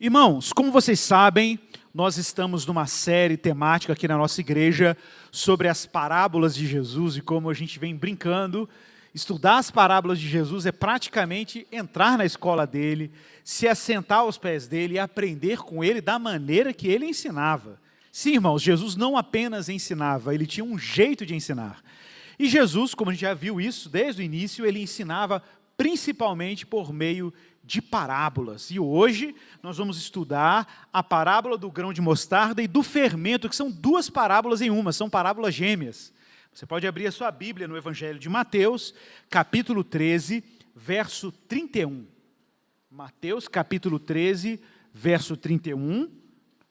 Irmãos, como vocês sabem, nós estamos numa série temática aqui na nossa igreja sobre as parábolas de Jesus e como a gente vem brincando. Estudar as parábolas de Jesus é praticamente entrar na escola dele, se assentar aos pés dele e aprender com ele da maneira que ele ensinava. Sim, irmãos, Jesus não apenas ensinava, ele tinha um jeito de ensinar. E Jesus, como a gente já viu isso desde o início, ele ensinava principalmente por meio de parábolas. E hoje nós vamos estudar a parábola do grão de mostarda e do fermento, que são duas parábolas em uma, são parábolas gêmeas. Você pode abrir a sua Bíblia no Evangelho de Mateus, capítulo 13, verso 31. Mateus, capítulo 13, verso 31.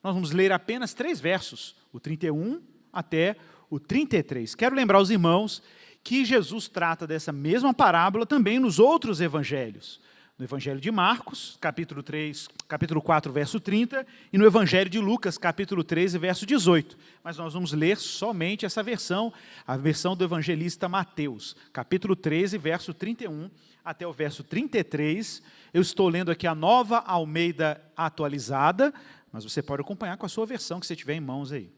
Nós vamos ler apenas 3 versos, o 31 até o 33. Quero lembrar os irmãos que Jesus trata dessa mesma parábola também nos outros evangelhos. No Evangelho de Marcos, capítulo 4, verso 30, e no Evangelho de Lucas, capítulo 13, verso 18. Mas nós vamos ler somente essa versão, a versão do evangelista Mateus, capítulo 13, verso 31, até o verso 33. Eu estou lendo aqui a Nova Almeida atualizada, mas você pode acompanhar com a sua versão que você tiver em mãos aí.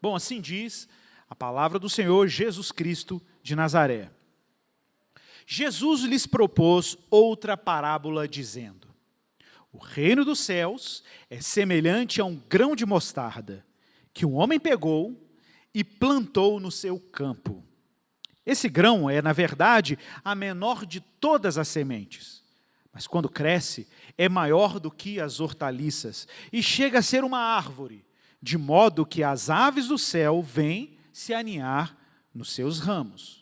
Bom, assim diz a palavra do Senhor Jesus Cristo de Nazaré. Jesus lhes propôs outra parábola, dizendo: o reino dos céus é semelhante a um grão de mostarda, que um homem pegou e plantou no seu campo. Esse grão é, na verdade, a menor de todas as sementes, mas quando cresce, é maior do que as hortaliças, e chega a ser uma árvore, de modo que as aves do céu vêm se aninhar nos seus ramos.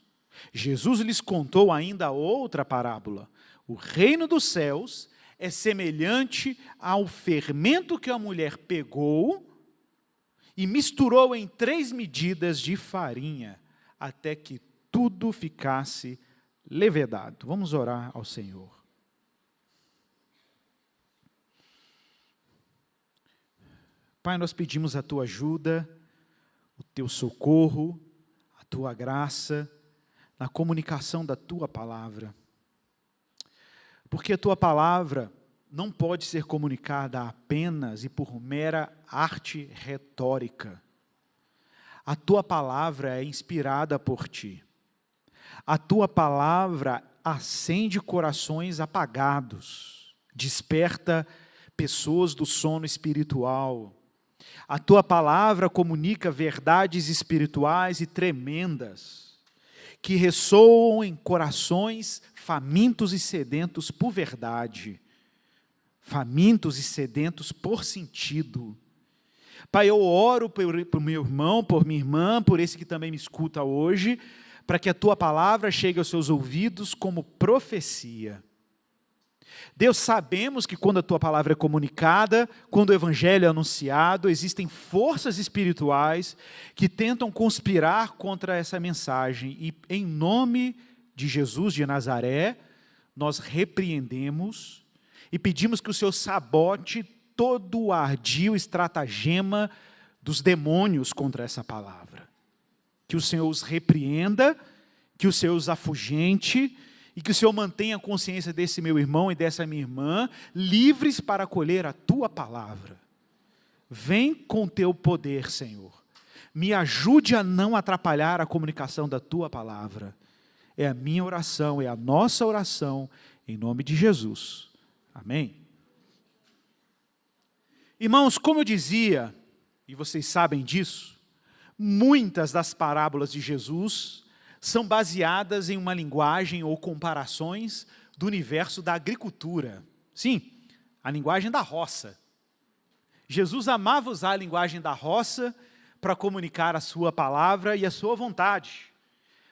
Jesus lhes contou ainda outra parábola. O reino dos céus é semelhante ao fermento que a mulher pegou e misturou em 3 medidas de farinha, até que tudo ficasse levedado. Vamos orar ao Senhor. Pai, nós pedimos a Tua ajuda, o Teu socorro, a Tua graça, na comunicação da Tua palavra. Porque a Tua palavra não pode ser comunicada apenas e por mera arte retórica. A Tua palavra é inspirada por Ti. A Tua palavra acende corações apagados, desperta pessoas do sono espiritual. A Tua palavra comunica verdades espirituais e tremendas, que ressoam em corações famintos e sedentos por verdade, famintos e sedentos por sentido. Pai, eu oro por meu irmão, por minha irmã, por esse que também me escuta hoje, para que a Tua palavra chegue aos seus ouvidos como profecia. Deus, sabemos que quando a Tua palavra é comunicada, quando o Evangelho é anunciado, existem forças espirituais que tentam conspirar contra essa mensagem. E em nome de Jesus de Nazaré, nós repreendemos e pedimos que o Senhor sabote todo o ardil estratagema dos demônios contra essa palavra. Que o Senhor os repreenda, que o Senhor os afugente, e que o Senhor mantenha a consciência desse meu irmão e dessa minha irmã, livres para acolher a Tua palavra. Vem com Teu poder, Senhor. Me ajude a não atrapalhar a comunicação da Tua palavra. É a minha oração, é a nossa oração, em nome de Jesus. Amém? Irmãos, como eu dizia, e vocês sabem disso, muitas das parábolas de Jesus são baseadas em uma linguagem ou comparações do universo da agricultura. Sim, a linguagem da roça. Jesus amava usar a linguagem da roça para comunicar a sua palavra e a sua vontade.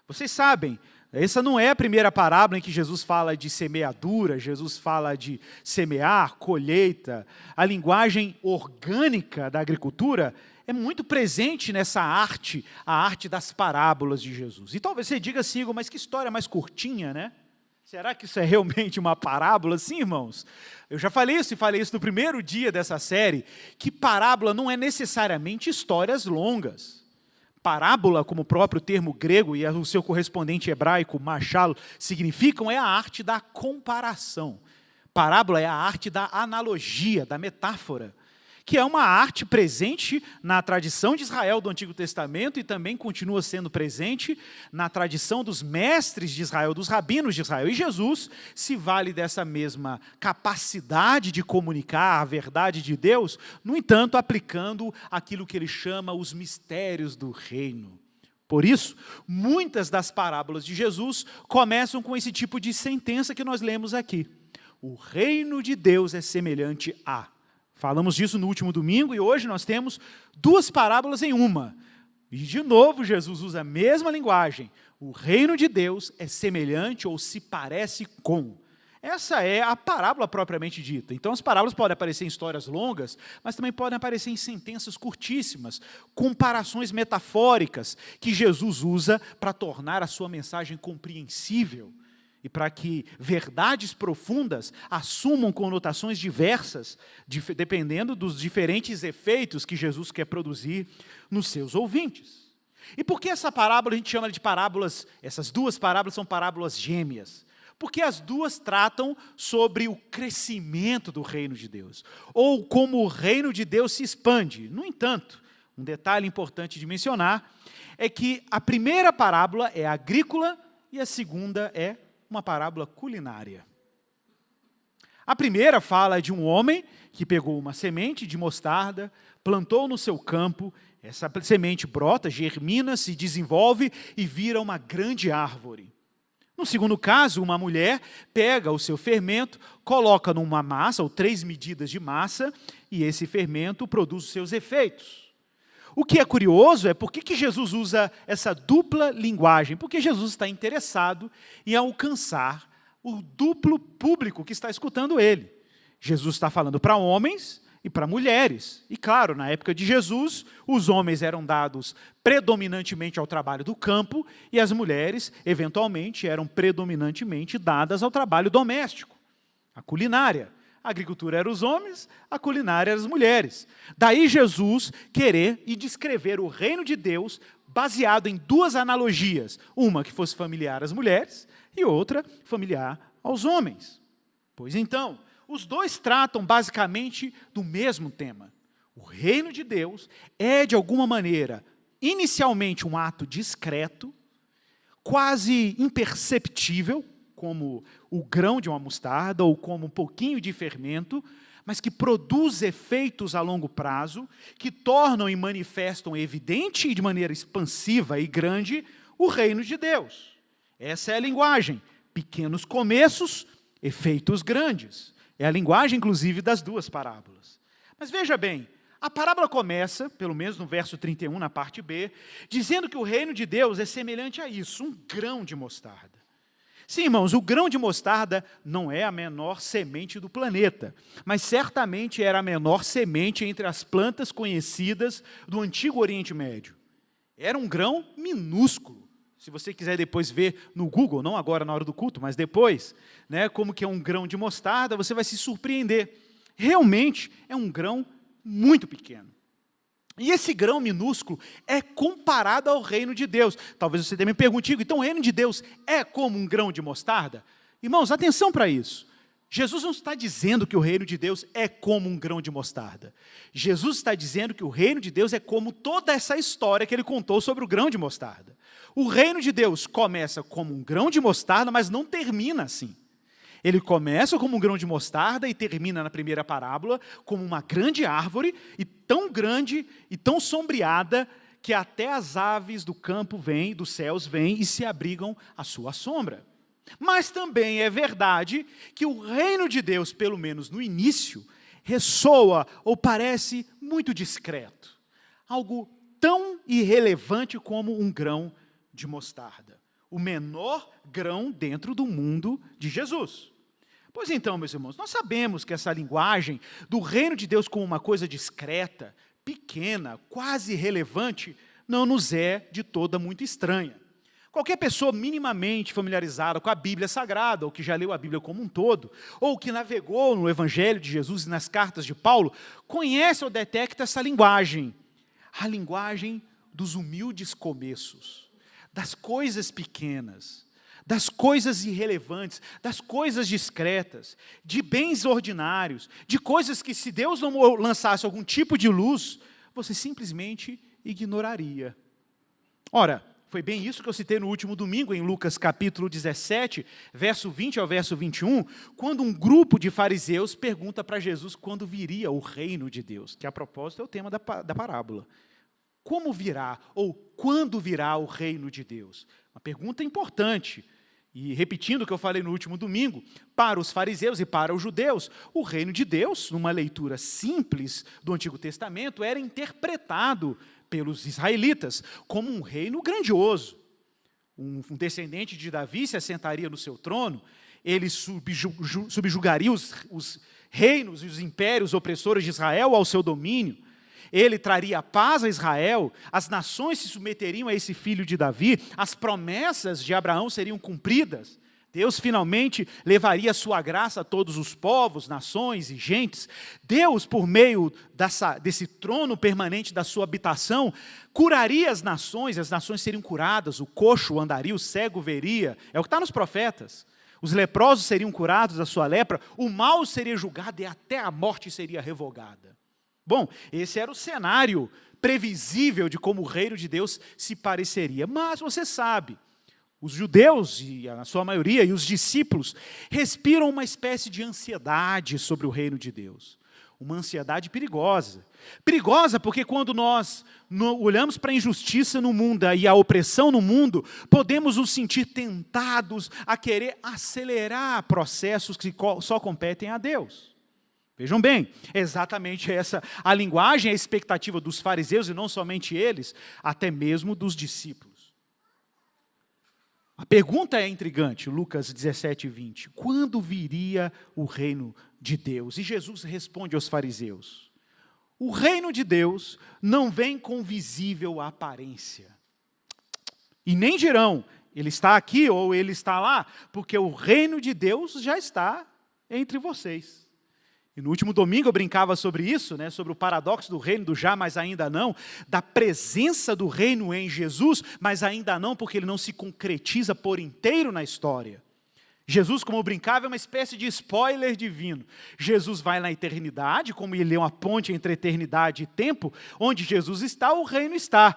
Vocês sabem, essa não é a primeira parábola em que Jesus fala de semeadura, Jesus fala de semear, colheita. A linguagem orgânica da agricultura é muito presente nessa arte, a arte das parábolas de Jesus. E talvez você diga assim, mas que história mais curtinha, né? Será que isso é realmente uma parábola? Sim, irmãos. Eu já falei isso e falei isso no primeiro dia dessa série, que parábola não é necessariamente histórias longas. Parábola, como o próprio termo grego e o seu correspondente hebraico, machalo, significam, é a arte da comparação. Parábola é a arte da analogia, da metáfora, que é uma arte presente na tradição de Israel do Antigo Testamento e também continua sendo presente na tradição dos mestres de Israel, dos rabinos de Israel. E Jesus se vale dessa mesma capacidade de comunicar a verdade de Deus, no entanto, aplicando aquilo que ele chama os mistérios do reino. Por isso, muitas das parábolas de Jesus começam com esse tipo de sentença que nós lemos aqui. O reino de Deus é semelhante a... Falamos disso no último domingo e hoje nós temos duas parábolas em uma. E de novo Jesus usa a mesma linguagem. O reino de Deus é semelhante ou se parece com. Essa é a parábola propriamente dita. Então as parábolas podem aparecer em histórias longas, mas também podem aparecer em sentenças curtíssimas, comparações metafóricas que Jesus usa para tornar a sua mensagem compreensível. E para que verdades profundas assumam conotações diversas, dependendo dos diferentes efeitos que Jesus quer produzir nos seus ouvintes. E por que essa parábola a gente chama de parábolas, essas duas parábolas são parábolas gêmeas? Porque as duas tratam sobre o crescimento do reino de Deus, ou como o reino de Deus se expande. No entanto, um detalhe importante de mencionar é que a primeira parábola é agrícola e a segunda é uma parábola culinária. A primeira fala de um homem que pegou uma semente de mostarda, plantou no seu campo, essa semente brota, germina, se desenvolve e vira uma grande árvore. No segundo caso, uma mulher pega o seu fermento, coloca numa massa, ou 3 medidas de massa, e esse fermento produz os seus efeitos. O que é curioso é por que Jesus usa essa dupla linguagem, porque Jesus está interessado em alcançar o duplo público que está escutando ele. Jesus está falando para homens e para mulheres. E claro, na época de Jesus, os homens eram dados predominantemente ao trabalho do campo e as mulheres, eventualmente, eram predominantemente dadas ao trabalho doméstico, a culinária. A agricultura era os homens, a culinária era as mulheres. Daí Jesus querer e descrever o reino de Deus baseado em duas analogias. Uma que fosse familiar às mulheres e outra familiar aos homens. Pois então, os dois tratam basicamente do mesmo tema. O reino de Deus é, de alguma maneira, inicialmente um ato discreto, quase imperceptível, como o grão de uma mostarda ou como um pouquinho de fermento, mas que produz efeitos a longo prazo, que tornam e manifestam evidente e de maneira expansiva e grande o reino de Deus. Essa é a linguagem. Pequenos começos, efeitos grandes. É a linguagem, inclusive, das duas parábolas. Mas veja bem, a parábola começa, pelo menos no verso 31, na parte B, dizendo que o reino de Deus é semelhante a isso, um grão de mostarda. Sim, irmãos, o grão de mostarda não é a menor semente do planeta, mas certamente era a menor semente entre as plantas conhecidas do Antigo Oriente Médio. Era um grão minúsculo. Se você quiser depois ver no Google, não agora na hora do culto, mas depois, como que é um grão de mostarda, você vai se surpreender. Realmente é um grão muito pequeno. E esse grão minúsculo é comparado ao reino de Deus. Talvez você também pergunte, então o reino de Deus é como um grão de mostarda? Irmãos, atenção para isso. Jesus não está dizendo que o reino de Deus é como um grão de mostarda. Jesus está dizendo que o reino de Deus é como toda essa história que ele contou sobre o grão de mostarda. O reino de Deus começa como um grão de mostarda, mas não termina assim. Ele começa como um grão de mostarda e termina na primeira parábola como uma grande árvore, e tão grande e tão sombreada que até as aves do campo vêm, dos céus vêm e se abrigam à sua sombra. Mas também é verdade que o reino de Deus, pelo menos no início, ressoa ou parece muito discreto. Algo tão irrelevante como um grão de mostarda. O menor grão dentro do mundo de Jesus. Pois então, meus irmãos, nós sabemos que essa linguagem do reino de Deus como uma coisa discreta, pequena, quase irrelevante, não nos é de toda muito estranha. Qualquer pessoa minimamente familiarizada com a Bíblia Sagrada, ou que já leu a Bíblia como um todo, ou que navegou no Evangelho de Jesus e nas cartas de Paulo, conhece ou detecta essa linguagem. A linguagem dos humildes começos, das coisas pequenas, das coisas irrelevantes, das coisas discretas, de bens ordinários, de coisas que, se Deus não lançasse algum tipo de luz, você simplesmente ignoraria. Ora, foi bem isso que eu citei no último domingo, em Lucas capítulo 17, verso 20 ao verso 21, quando um grupo de fariseus pergunta para Jesus quando viria o reino de Deus, que a propósito é o tema da parábola. Como virá, ou quando virá o reino de Deus? Uma pergunta importante. E repetindo o que eu falei no último domingo, para os fariseus e para os judeus, o reino de Deus, numa leitura simples do Antigo Testamento, era interpretado pelos israelitas como um reino grandioso. Um descendente de Davi se assentaria no seu trono, ele subjugaria os reinos e os impérios opressores de Israel ao seu domínio, ele traria paz a Israel, as nações se submeteriam a esse filho de Davi, as promessas de Abraão seriam cumpridas, Deus finalmente levaria a sua graça a todos os povos, nações e gentes. Deus, por meio desse trono permanente da sua habitação, curaria as nações seriam curadas, o coxo andaria, o cego veria, é o que está nos profetas. Os leprosos seriam curados da sua lepra, o mal seria julgado e até a morte seria revogada. Bom, esse era o cenário previsível de como o reino de Deus se pareceria. Mas você sabe, os judeus, e a sua maioria, e os discípulos, respiram uma espécie de ansiedade sobre o reino de Deus. Uma ansiedade perigosa. Perigosa porque quando nós olhamos para a injustiça no mundo e a opressão no mundo, podemos nos sentir tentados a querer acelerar processos que só competem a Deus. Vejam bem, é exatamente essa a linguagem, a expectativa dos fariseus, e não somente eles, até mesmo dos discípulos. A pergunta é intrigante, Lucas 17, 20. Quando viria o reino de Deus? E Jesus responde aos fariseus: o reino de Deus não vem com visível aparência. E nem dirão, ele está aqui ou ele está lá, porque o reino de Deus já está entre vocês. E no último domingo eu brincava sobre isso, sobre o paradoxo do reino do já, mas ainda não, da presença do reino em Jesus, mas ainda não, porque ele não se concretiza por inteiro na história. Jesus, como eu brincava, é uma espécie de spoiler divino. Jesus vai na eternidade, como ele é uma ponte entre eternidade e tempo, onde Jesus está, o reino está.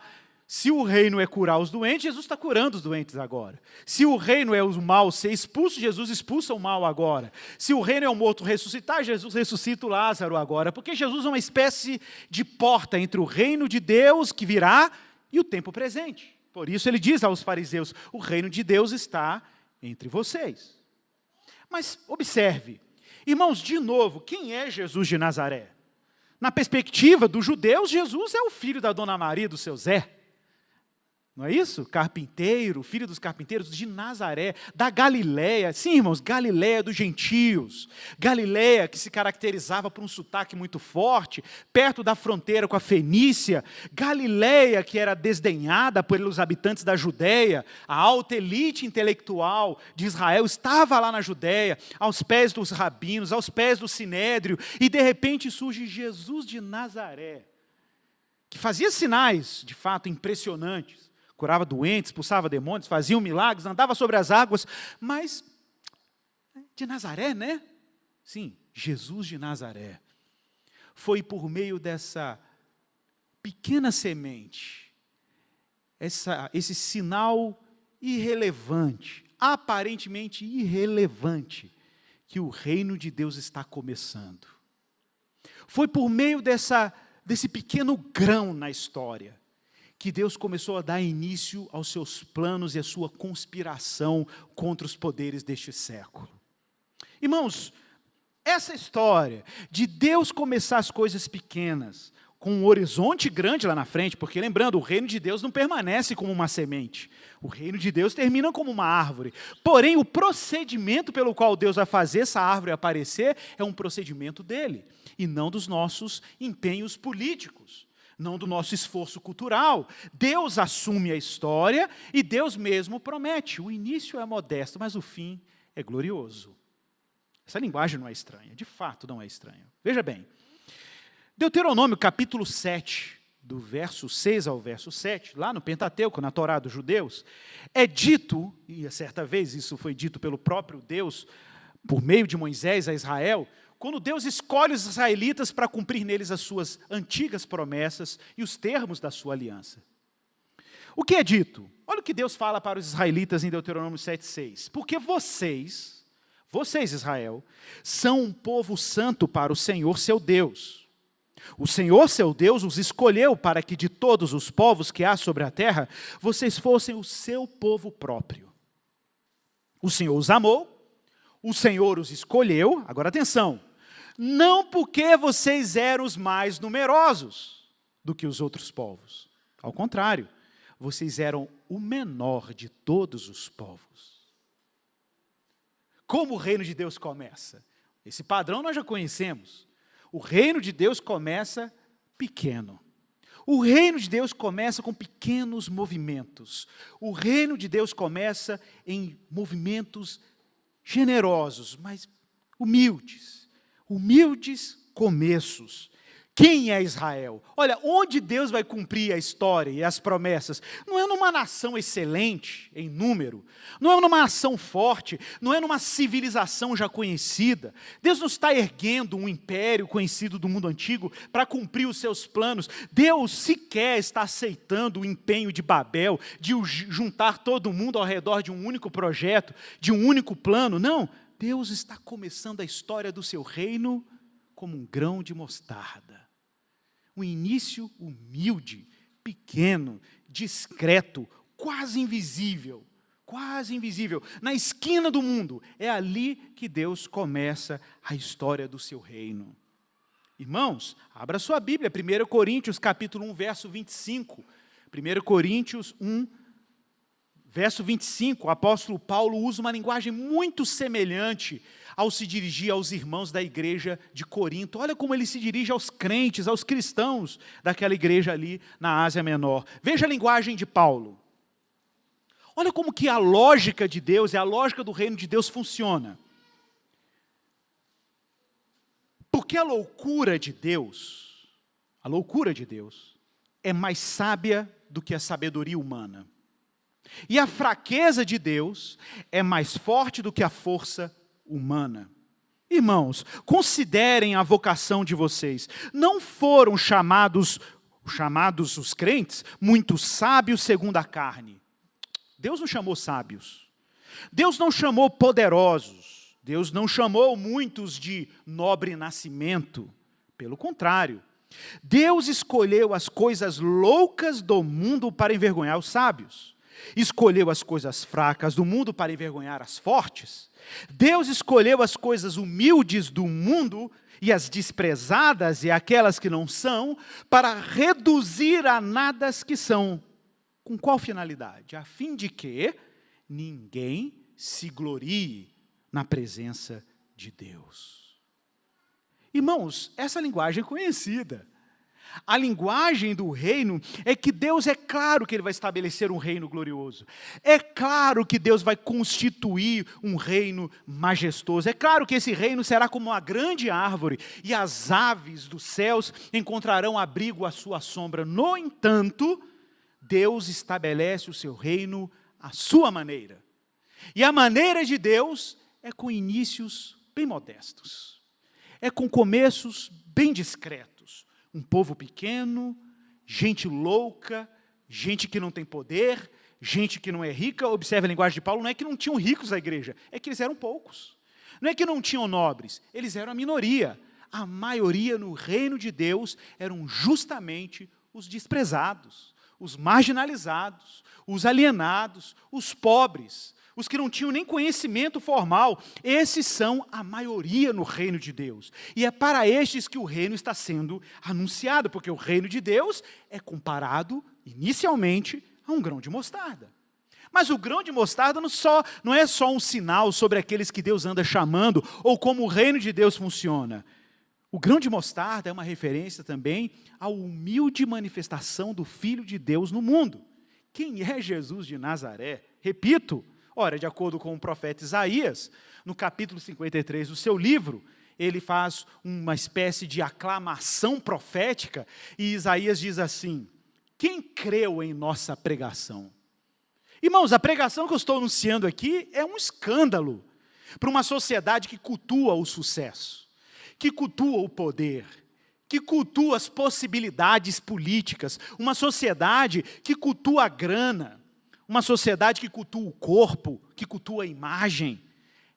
Se o reino é curar os doentes, Jesus está curando os doentes agora. Se o reino é o mal ser expulso, Jesus expulsa o mal agora. Se o reino é o morto ressuscitar, Jesus ressuscita o Lázaro agora. Porque Jesus é uma espécie de porta entre o reino de Deus que virá e o tempo presente. Por isso ele diz aos fariseus: o reino de Deus está entre vocês. Mas observe, irmãos, de novo, quem é Jesus de Nazaré? Na perspectiva dos judeus, Jesus é o filho da Dona Maria e do seu Zé. Não é isso? Carpinteiro, filho dos carpinteiros de Nazaré, da Galileia. Sim, irmãos, Galileia dos gentios. Galileia que se caracterizava por um sotaque muito forte, perto da fronteira com a Fenícia. Galileia que era desdenhada pelos habitantes da Judéia. A alta elite intelectual de Israel estava lá na Judéia, aos pés dos rabinos, aos pés do sinédrio. E de repente surge Jesus de Nazaré, que fazia sinais, de fato, impressionantes. Curava doentes, expulsava demônios, fazia milagres, andava sobre as águas, mas de Nazaré, né? Sim, Jesus de Nazaré. Foi por meio dessa pequena semente, esse sinal irrelevante, aparentemente irrelevante, que o reino de Deus está começando. Foi por meio desse pequeno grão na história que Deus começou a dar início aos seus planos e à sua conspiração contra os poderes deste século. Irmãos, essa história de Deus começar as coisas pequenas, com um horizonte grande lá na frente, porque lembrando, o reino de Deus não permanece como uma semente, o reino de Deus termina como uma árvore, porém o procedimento pelo qual Deus vai fazer essa árvore aparecer é um procedimento dele, e não dos nossos empenhos políticos, não do nosso esforço cultural. Deus assume a história e Deus mesmo promete. O início é modesto, mas o fim é glorioso. Essa linguagem não é estranha, de fato não é estranha. Veja bem, Deuteronômio capítulo 7, do verso 6 ao verso 7, lá no Pentateuco, na Torá dos judeus, é dito, e certa vez isso foi dito pelo próprio Deus, por meio de Moisés a Israel, quando Deus escolhe os israelitas para cumprir neles as suas antigas promessas e os termos da sua aliança. O que é dito? Olha o que Deus fala para os israelitas em Deuteronômio 7,6. Porque vocês, Israel, são um povo santo para o Senhor seu Deus. O Senhor seu Deus os escolheu para que de todos os povos que há sobre a terra, vocês fossem o seu povo próprio. O Senhor os amou, o Senhor os escolheu, agora atenção, não porque vocês eram os mais numerosos do que os outros povos. Ao contrário, vocês eram o menor de todos os povos. Como o reino de Deus começa? Esse padrão nós já conhecemos. O reino de Deus começa pequeno. O reino de Deus começa com pequenos movimentos. O reino de Deus começa em movimentos generosos, mas humildes. Humildes começos. Quem é Israel? Olha, onde Deus vai cumprir a história e as promessas? Não é numa nação excelente em número, não é numa nação forte, não é numa civilização já conhecida. Deus não está erguendo um império conhecido do mundo antigo para cumprir os seus planos. Deus sequer está aceitando o empenho de Babel, de juntar todo mundo ao redor de um único projeto, de um único plano. Não, Deus está começando a história do seu reino como um grão de mostarda. Um início humilde, pequeno, discreto, quase invisível. Quase invisível. Na esquina do mundo. É ali que Deus começa a história do seu reino. Irmãos, abra sua Bíblia, 1 Coríntios capítulo 1, verso 25. 1 Coríntios 1, verso 25, o apóstolo Paulo usa uma linguagem muito semelhante ao se dirigir aos irmãos da igreja de Corinto. Olha como ele se dirige aos crentes, aos cristãos daquela igreja ali na Ásia Menor. Veja a linguagem de Paulo. Olha como que a lógica de Deus e a lógica do reino de Deus funciona. Porque a loucura de Deus é mais sábia do que a sabedoria humana. E a fraqueza de Deus é mais forte do que a força humana. Irmãos, considerem a vocação de vocês. Não foram chamados os crentes, muito sábios segundo a carne. Deus não chamou sábios. Deus não chamou poderosos. Deus não chamou muitos de nobre nascimento. Pelo contrário, Deus escolheu as coisas loucas do mundo para envergonhar os sábios. Escolheu as coisas fracas do mundo para envergonhar as fortes. Deus escolheu as coisas humildes do mundo e as desprezadas e aquelas que não são, para reduzir a nada as que são. Com qual finalidade? A fim de que ninguém se glorie na presença de Deus. Irmãos, essa linguagem é conhecida. A linguagem do reino é que Deus, é claro que Ele vai estabelecer um reino glorioso. É claro que Deus vai constituir um reino majestoso. É claro que esse reino será como uma grande árvore e as aves dos céus encontrarão abrigo à sua sombra. No entanto, Deus estabelece o seu reino à sua maneira. E a maneira de Deus é com inícios bem modestos. É com começos bem discretos. Um povo pequeno, gente louca, gente que não tem poder, gente que não é rica. Observe a linguagem de Paulo, não é que não tinham ricos na igreja, é que eles eram poucos. Não é que não tinham nobres, eles eram a minoria. A maioria no reino de Deus eram justamente os desprezados, os marginalizados, os alienados, os pobres, os que não tinham nem conhecimento formal. Esses são a maioria no reino de Deus. E é para estes que o reino está sendo anunciado, porque o reino de Deus é comparado, inicialmente, a um grão de mostarda. Mas o grão de mostarda não é só um sinal sobre aqueles que Deus anda chamando, ou como o reino de Deus funciona. O grão de mostarda é uma referência também à humilde manifestação do Filho de Deus no mundo. Quem é Jesus de Nazaré? Repito, ora, de acordo com o profeta Isaías, no capítulo 53 do seu livro, ele faz uma espécie de aclamação profética, e Isaías diz assim: quem creu em nossa pregação? Irmãos, a pregação que eu estou anunciando aqui é um escândalo para uma sociedade que cultua o sucesso, que cultua o poder, que cultua as possibilidades políticas, uma sociedade que cultua a grana, uma sociedade que cultua o corpo, que cultua a imagem.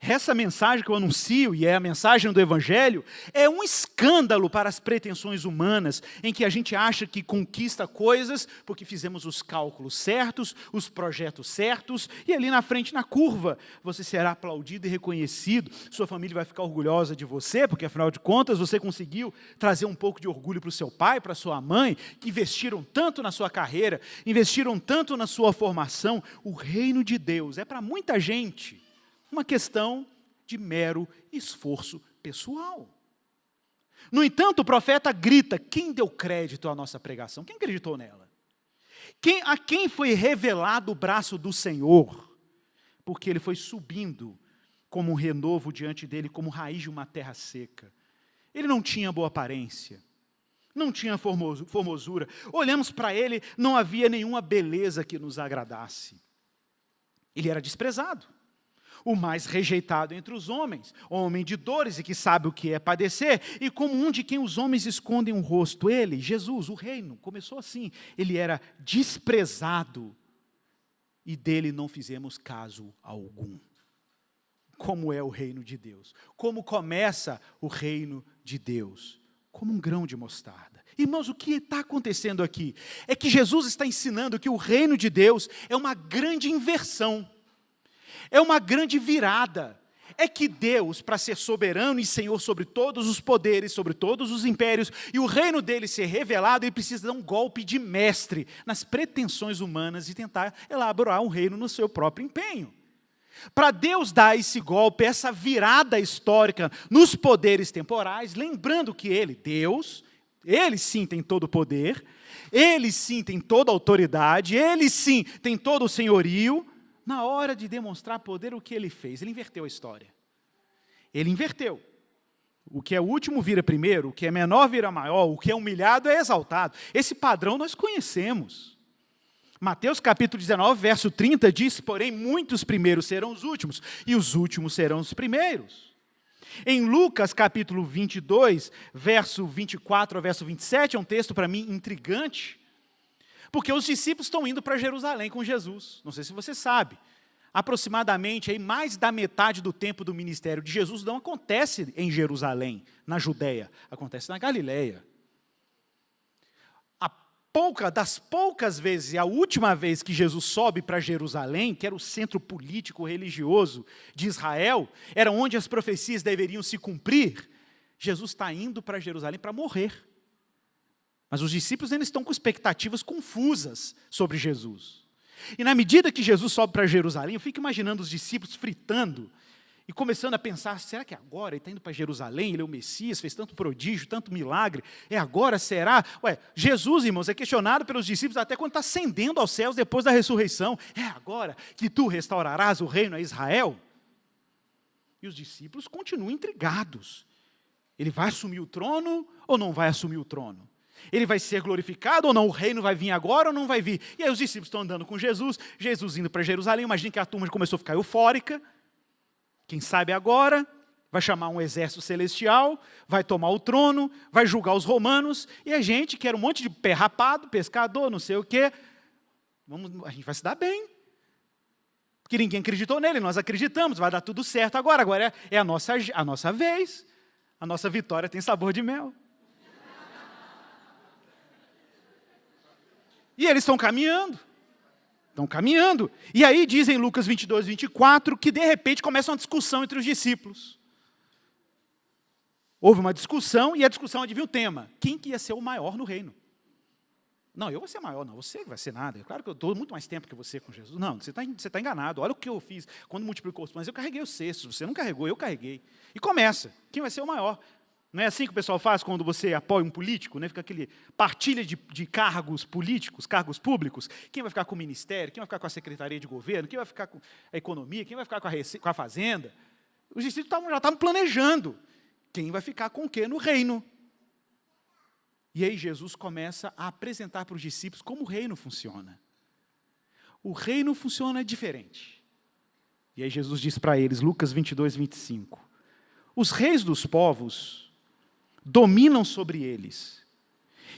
Essa mensagem que eu anuncio, e é a mensagem do Evangelho, é um escândalo para as pretensões humanas, em que a gente acha que conquista coisas porque fizemos os cálculos certos, os projetos certos, e ali na frente, na curva, você será aplaudido e reconhecido, sua família vai ficar orgulhosa de você, porque afinal de contas você conseguiu trazer um pouco de orgulho para o seu pai, para a sua mãe, que investiram tanto na sua carreira, investiram tanto na sua formação. O reino de Deus é para muita gente uma questão de mero esforço pessoal. No entanto, o profeta grita: quem deu crédito à nossa pregação? Quem acreditou nela? A quem foi revelado o braço do Senhor? Porque ele foi subindo como um renovo diante dele, como raiz de uma terra seca. Ele não tinha boa aparência, não tinha formosura. Olhamos para ele, não havia nenhuma beleza que nos agradasse. Ele era desprezado, o mais rejeitado entre os homens, homem de dores e que sabe o que é padecer, e como um de quem os homens escondem o rosto. Ele, Jesus, o reino, começou assim. Ele era desprezado e dele não fizemos caso algum. Como é o reino de Deus? Como começa o reino de Deus? Como um grão de mostarda. Irmãos, o que está acontecendo aqui é que Jesus está ensinando que o reino de Deus é uma grande inversão. É uma grande virada. É que Deus, para ser soberano e Senhor sobre todos os poderes, sobre todos os impérios, e o reino dele ser revelado, ele precisa dar um golpe de mestre nas pretensões humanas e tentar elaborar um reino no seu próprio empenho. Para Deus dar esse golpe, essa virada histórica nos poderes temporais, lembrando que ele, Deus, ele sim tem todo o poder, ele sim tem toda a autoridade, ele sim tem todo o senhorio. Na hora de demonstrar poder, o que ele fez? Ele inverteu a história. Ele inverteu. O que é último vira primeiro, o que é menor vira maior, o que é humilhado é exaltado. Esse padrão nós conhecemos. Mateus capítulo 19, verso 30 diz: porém muitos primeiros serão os últimos, e os últimos serão os primeiros. Em Lucas capítulo 22, verso 24 ao verso 27, é um texto para mim intrigante, porque os discípulos estão indo para Jerusalém com Jesus. Não sei se você sabe, aproximadamente aí, mais da metade do tempo do ministério de Jesus não acontece em Jerusalém, na Judéia, acontece na Galileia. Das poucas vezes, e a última vez que Jesus sobe para Jerusalém, que era o centro político religioso de Israel, era onde as profecias deveriam se cumprir, Jesus está indo para Jerusalém para morrer. Mas os discípulos ainda estão com expectativas confusas sobre Jesus. E na medida que Jesus sobe para Jerusalém, eu fico imaginando os discípulos fritando e começando a pensar: será que é agora? Ele está indo para Jerusalém, ele é o Messias, fez tanto prodígio, tanto milagre, é agora, será? Jesus, irmãos, é questionado pelos discípulos até quando está ascendendo aos céus depois da ressurreição. É agora que tu restaurarás o reino a Israel? E os discípulos continuam intrigados. Ele vai assumir o trono ou não vai assumir o trono? Ele vai ser glorificado ou não? O reino vai vir agora ou não vai vir? E aí os discípulos estão andando com Jesus, Jesus indo para Jerusalém. Imagina que a turma começou a ficar eufórica. Quem sabe agora vai chamar um exército celestial, vai tomar o trono, vai julgar os romanos. E a gente, que era um monte de pé rapado, pescador, não sei o quê, a gente vai se dar bem. Porque ninguém acreditou nele, nós acreditamos, vai dar tudo certo agora. Agora é a nossa vez. A nossa vitória tem sabor de mel. E eles estão caminhando. E aí diz em Lucas 22, 24, que de repente começa uma discussão entre os discípulos. Houve uma discussão, e a discussão, adivinha o tema? Quem que ia ser o maior no reino? Não, eu vou ser maior, não, você vai ser nada. É claro que eu estou muito mais tempo que você com Jesus. Não, você está enganado. Olha o que eu fiz quando multiplicou os pães. Eu carreguei os cestos, você não carregou, eu carreguei. E começa, quem vai ser o maior? Não é assim que o pessoal faz quando você apoia um político, né? Fica aquele partilha de cargos políticos, cargos públicos. Quem vai ficar com o ministério? Quem vai ficar com a secretaria de governo? Quem vai ficar com a economia? Quem vai ficar com a fazenda? Os discípulos já estavam planejando Quem vai ficar com o quê no reino? E aí Jesus começa a apresentar para os discípulos como o reino funciona. O reino funciona diferente. E aí Jesus diz para eles, Lucas 22, 25. Os reis dos povos dominam sobre eles.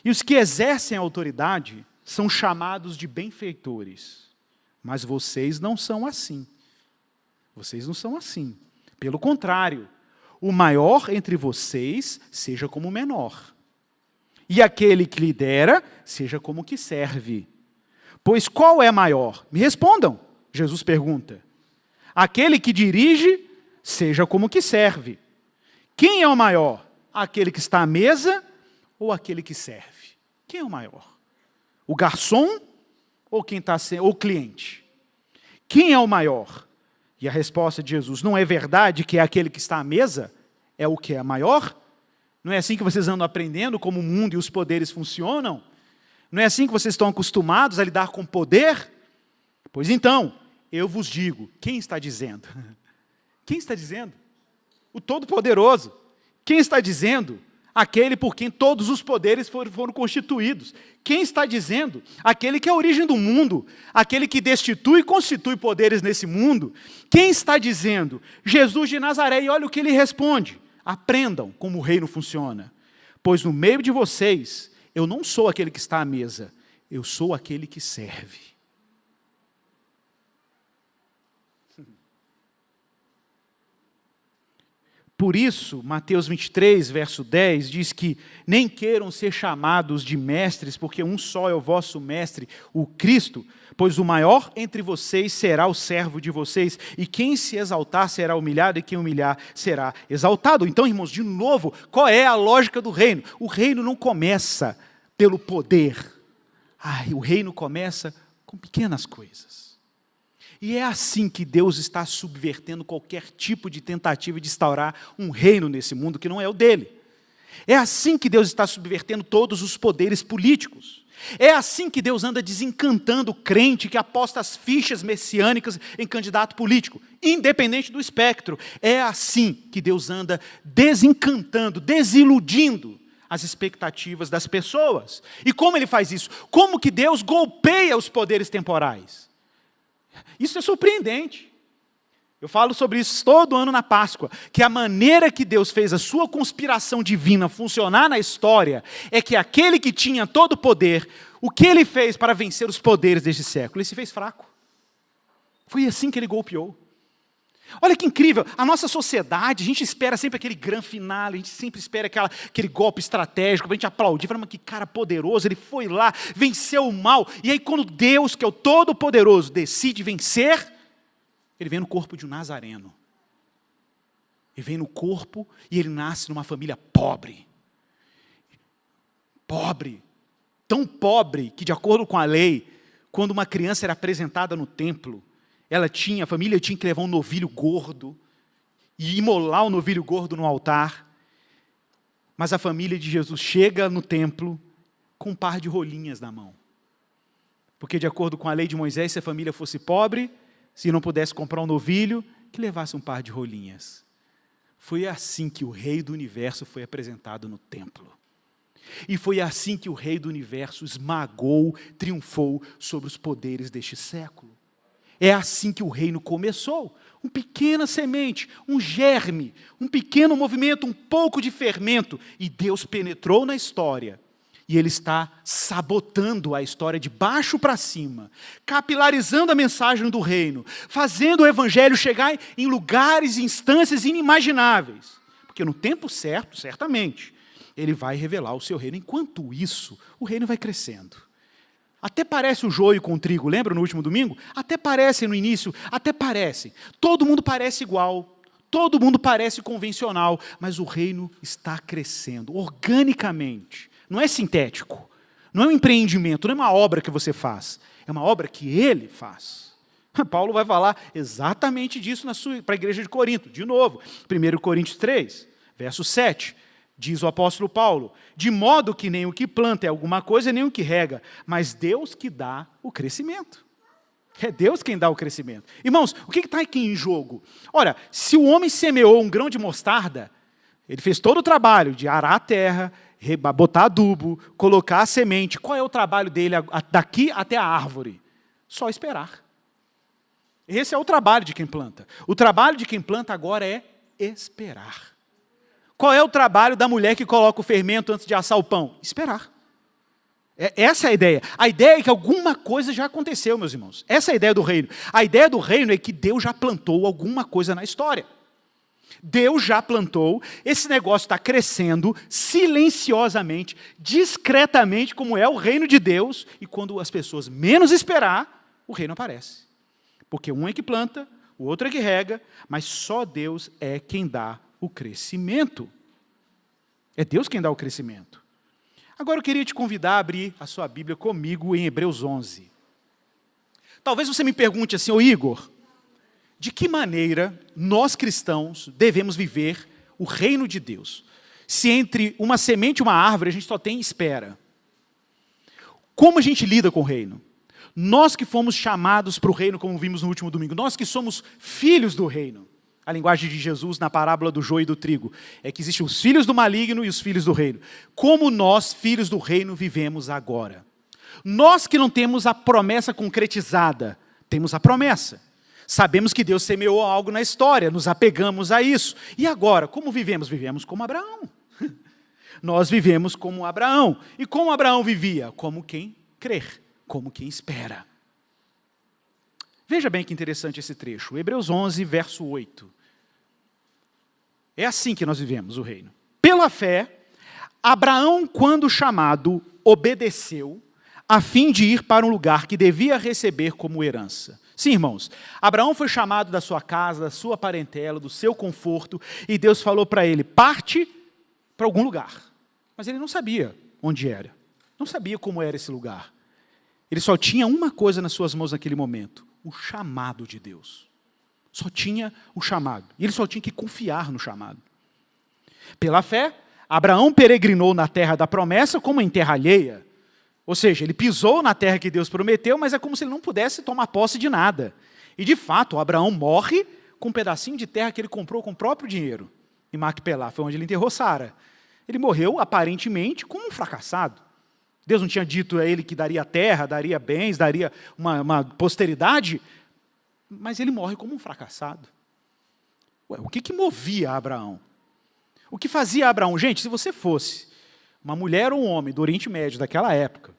E os que exercem a autoridade são chamados de benfeitores. Mas vocês não são assim. Vocês não são assim. Pelo contrário, o maior entre vocês seja como o menor. E aquele que lidera, seja como o que serve. Pois qual é maior? Me respondam, Jesus pergunta. Aquele que dirige, seja como o que serve. Quem é o maior? Aquele que está à mesa ou aquele que serve? Quem é o maior? O garçom ou quem está ou o cliente? Quem é o maior? E a resposta de Jesus, não é verdade que é aquele que está à mesa é o que é maior? Não é assim que vocês andam aprendendo como o mundo e os poderes funcionam? Não é assim que vocês estão acostumados a lidar com poder? Pois então, eu vos digo, quem está dizendo? Quem está dizendo? O Todo-Poderoso. Quem está dizendo? Aquele por quem todos os poderes foram constituídos. Quem está dizendo? Aquele que é a origem do mundo, aquele que destitui e constitui poderes nesse mundo. Quem está dizendo? Jesus de Nazaré. E olha o que ele responde. Aprendam como o reino funciona. Pois no meio de vocês, eu não sou aquele que está à mesa, eu sou aquele que serve. Por isso, Mateus 23, verso 10, diz que nem queiram ser chamados de mestres, porque um só é o vosso mestre, o Cristo, pois o maior entre vocês será o servo de vocês, e quem se exaltar será humilhado, e quem humilhar será exaltado. Então, irmãos, de novo, qual é a lógica do reino? O reino não começa pelo poder. O reino começa com pequenas coisas. E é assim que Deus está subvertendo qualquer tipo de tentativa de instaurar um reino nesse mundo que não é o dele. É assim que Deus está subvertendo todos os poderes políticos. É assim que Deus anda desencantando o crente que aposta as fichas messiânicas em candidato político, independente do espectro. É assim que Deus anda desencantando, desiludindo as expectativas das pessoas. E como ele faz isso? Como que Deus golpeia os poderes temporais? Isso é surpreendente. Eu falo sobre isso todo ano na Páscoa, que a maneira que Deus fez a sua conspiração divina funcionar na história é que aquele que tinha todo o poder, o que ele fez para vencer os poderes deste século? Ele se fez fraco. Foi assim que ele golpeou. Olha que incrível, a nossa sociedade, a gente espera sempre aquele grande finale, a gente sempre espera aquele golpe estratégico, para a gente aplaudir, falar, mas que cara poderoso, ele foi lá, venceu o mal. E aí quando Deus, que é o Todo-Poderoso, decide vencer, ele vem no corpo de um nazareno. Ele vem no corpo e ele nasce numa família pobre. Pobre, tão pobre que de acordo com a lei, quando uma criança era apresentada no templo, a família tinha que levar um novilho gordo e imolar o novilho gordo no altar. Mas a família de Jesus chega no templo com um par de rolinhas na mão. Porque de acordo com a lei de Moisés, se a família fosse pobre, se não pudesse comprar um novilho, que levasse um par de rolinhas. Foi assim que o rei do universo foi apresentado no templo. E foi assim que o rei do universo esmagou, triunfou sobre os poderes deste século. É assim que o reino começou. Uma pequena semente, um germe, um pequeno movimento, um pouco de fermento. E Deus penetrou na história. E Ele está sabotando a história de baixo para cima, capilarizando a mensagem do reino, fazendo o evangelho chegar em lugares e instâncias inimagináveis. Porque no tempo certo, certamente, Ele vai revelar o seu reino. Enquanto isso, o reino vai crescendo. Até parece o joio com o trigo, lembra no último domingo? Até parece no início, até parece. Todo mundo parece igual, todo mundo parece convencional, mas o reino está crescendo, organicamente. Não é sintético, não é um empreendimento, não é uma obra que você faz, é uma obra que Ele faz. Paulo vai falar exatamente disso para a igreja de Corinto, de novo, 1 Coríntios 3, verso 7. Diz o apóstolo Paulo, de modo que nem o que planta é alguma coisa, nem o que rega, mas Deus que dá o crescimento. É Deus quem dá o crescimento. Irmãos, o que está aqui em jogo? Ora, se o homem semeou um grão de mostarda, Ele fez todo o trabalho de arar a terra, botar adubo, colocar a semente. Qual é o trabalho dele daqui até a árvore? Só esperar. Esse é o trabalho de quem planta. O trabalho de quem planta agora é esperar. Qual é o trabalho da mulher que coloca o fermento antes de assar o pão? Esperar. Essa é a ideia. A ideia é que alguma coisa já aconteceu, meus irmãos. Essa é a ideia do reino. A ideia do reino é que Deus já plantou alguma coisa na história. Deus já plantou, esse negócio está crescendo silenciosamente, discretamente, como é o reino de Deus, e quando as pessoas menos esperar, o reino aparece. Porque um é que planta, o outro é que rega, mas só Deus é quem dá o crescimento. É Deus quem dá o crescimento. Agora eu queria te convidar a abrir a sua Bíblia comigo em Hebreus 11. Talvez você me pergunte assim, ô Igor, de que maneira nós cristãos devemos viver o reino de Deus? Se entre uma semente e uma árvore a gente só tem espera. Como a gente lida com o reino? Nós que fomos chamados para o reino, como vimos no último domingo, nós que somos filhos do reino. A linguagem de Jesus na parábola do joio e do trigo é que existem os filhos do maligno e os filhos do reino. Como nós, filhos do reino, vivemos agora? Nós que não temos a promessa concretizada, temos a promessa. Sabemos que Deus semeou algo na história, nos apegamos a isso. E agora, como vivemos? Vivemos como Abraão. Nós vivemos como Abraão. E como Abraão vivia? Como quem crer, como quem espera. Veja bem que interessante esse trecho. Hebreus 11, verso 8. É assim que nós vivemos o reino. Pela fé, Abraão, quando chamado, obedeceu, a fim de ir para um lugar que devia receber como herança. Sim, irmãos, Abraão foi chamado da sua casa, da sua parentela, do seu conforto, e Deus falou para ele, parte para algum lugar. Mas ele não sabia onde era, não sabia como era esse lugar. Ele só tinha uma coisa nas suas mãos naquele momento, o chamado de Deus. Só tinha o chamado, e ele só tinha que confiar no chamado. Pela fé, Abraão peregrinou na terra da promessa como em terra alheia. Ou seja, ele pisou na terra que Deus prometeu, mas é como se ele não pudesse tomar posse de nada. E de fato, Abraão morre com um pedacinho de terra que ele comprou com o próprio dinheiro. Em Macpelá, foi onde ele enterrou Sara. Ele morreu, aparentemente, como um fracassado. Deus não tinha dito a ele que daria terra, daria bens, daria uma posteridade, mas ele morre como um fracassado. Ué, o que movia Abraão? O que fazia Abraão? Gente, se você fosse uma mulher ou um homem do Oriente Médio daquela época,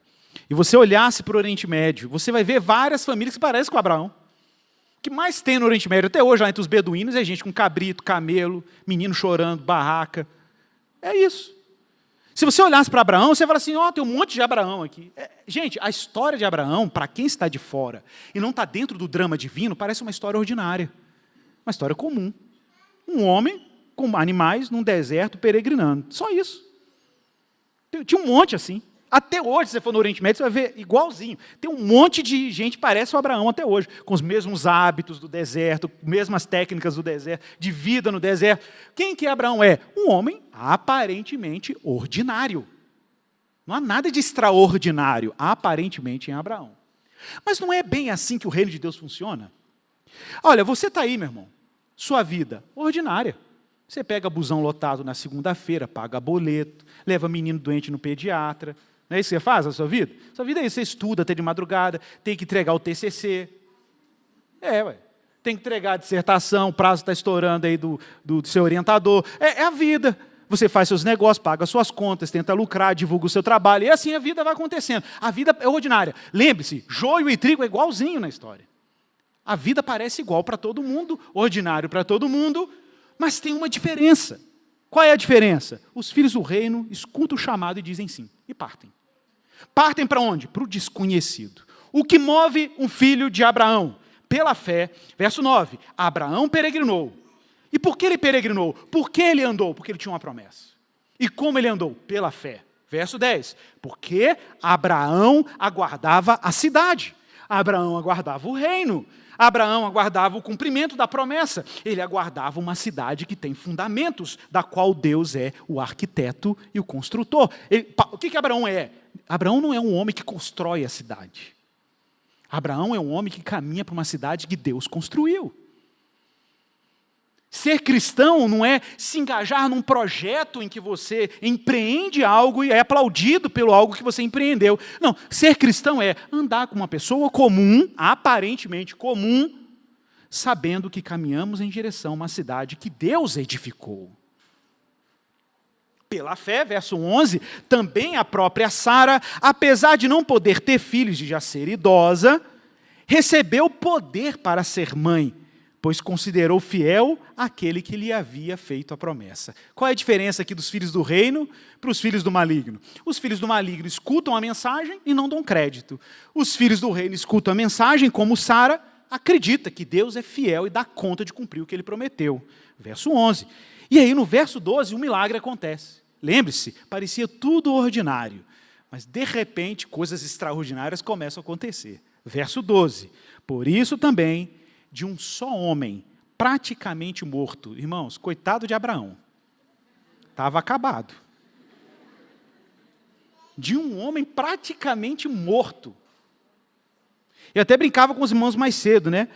e você olhasse para o Oriente Médio, você vai ver várias famílias que parecem com Abraão. O que mais tem no Oriente Médio, até hoje, lá entre os beduínos, é gente com cabrito, camelo, menino chorando, barraca. É isso. Se você olhasse para Abraão, você fala assim, tem um monte de Abraão aqui. Gente, a história de Abraão, para quem está de fora e não está dentro do drama divino, parece uma história ordinária. Uma história comum. Um homem com animais num deserto peregrinando. Só isso. Tinha um monte assim. Até hoje, se você for no Oriente Médio, você vai ver igualzinho. Tem um monte de gente que parece o Abraão até hoje, com os mesmos hábitos do deserto, mesmas técnicas do deserto, de vida no deserto. Quem que Abraão é? Um homem aparentemente ordinário. Não há nada de extraordinário, aparentemente, em Abraão. Mas não é bem assim que o reino de Deus funciona? Olha, você está aí, meu irmão, sua vida ordinária. Você pega busão lotado na segunda-feira, paga boleto, leva menino doente no pediatra. Não é isso que você faz na sua vida? Sua vida é isso, você estuda até de madrugada, tem que entregar o TCC. Tem que entregar a dissertação, o prazo está estourando aí do seu orientador. É a vida. Você faz seus negócios, paga suas contas, tenta lucrar, divulga o seu trabalho, e assim a vida vai acontecendo. A vida é ordinária. Lembre-se, joio e trigo é igualzinho na história. A vida parece igual para todo mundo, ordinário para todo mundo, mas tem uma diferença. Qual é a diferença? Os filhos do reino escutam o chamado e dizem sim, e partem. Partem para onde? Para o desconhecido. O que move um filho de Abraão? Pela fé, verso 9, Abraão peregrinou. E por que ele peregrinou? Por que ele andou? Porque ele tinha uma promessa. E como ele andou? Pela fé. Verso 10, porque Abraão aguardava a cidade. Abraão aguardava o reino. Abraão aguardava o cumprimento da promessa. Ele aguardava uma cidade que tem fundamentos, da qual Deus é o arquiteto e o construtor. O que Abraão é? Abraão não é um homem que constrói a cidade. Abraão é um homem que caminha para uma cidade que Deus construiu. Ser cristão não é se engajar num projeto em que você empreende algo e é aplaudido pelo algo que você empreendeu. Não, ser cristão é andar com uma pessoa comum, aparentemente comum, sabendo que caminhamos em direção a uma cidade que Deus edificou. Pela fé, verso 11, também a própria Sara, apesar de não poder ter filhos e já ser idosa, recebeu poder para ser mãe, pois considerou fiel aquele que lhe havia feito a promessa. Qual é a diferença aqui dos filhos do reino para os filhos do maligno? Os filhos do maligno escutam a mensagem e não dão crédito. Os filhos do reino escutam a mensagem, como Sara, acredita que Deus é fiel e dá conta de cumprir o que ele prometeu. Verso 11. E aí no verso 12 um milagre acontece. Lembre-se, parecia tudo ordinário, mas de repente coisas extraordinárias começam a acontecer. Verso 12. Por isso também, de um só homem, praticamente morto. Irmãos, coitado de Abraão. Estava acabado. De um homem praticamente morto. Eu até brincava com os irmãos mais cedo, né?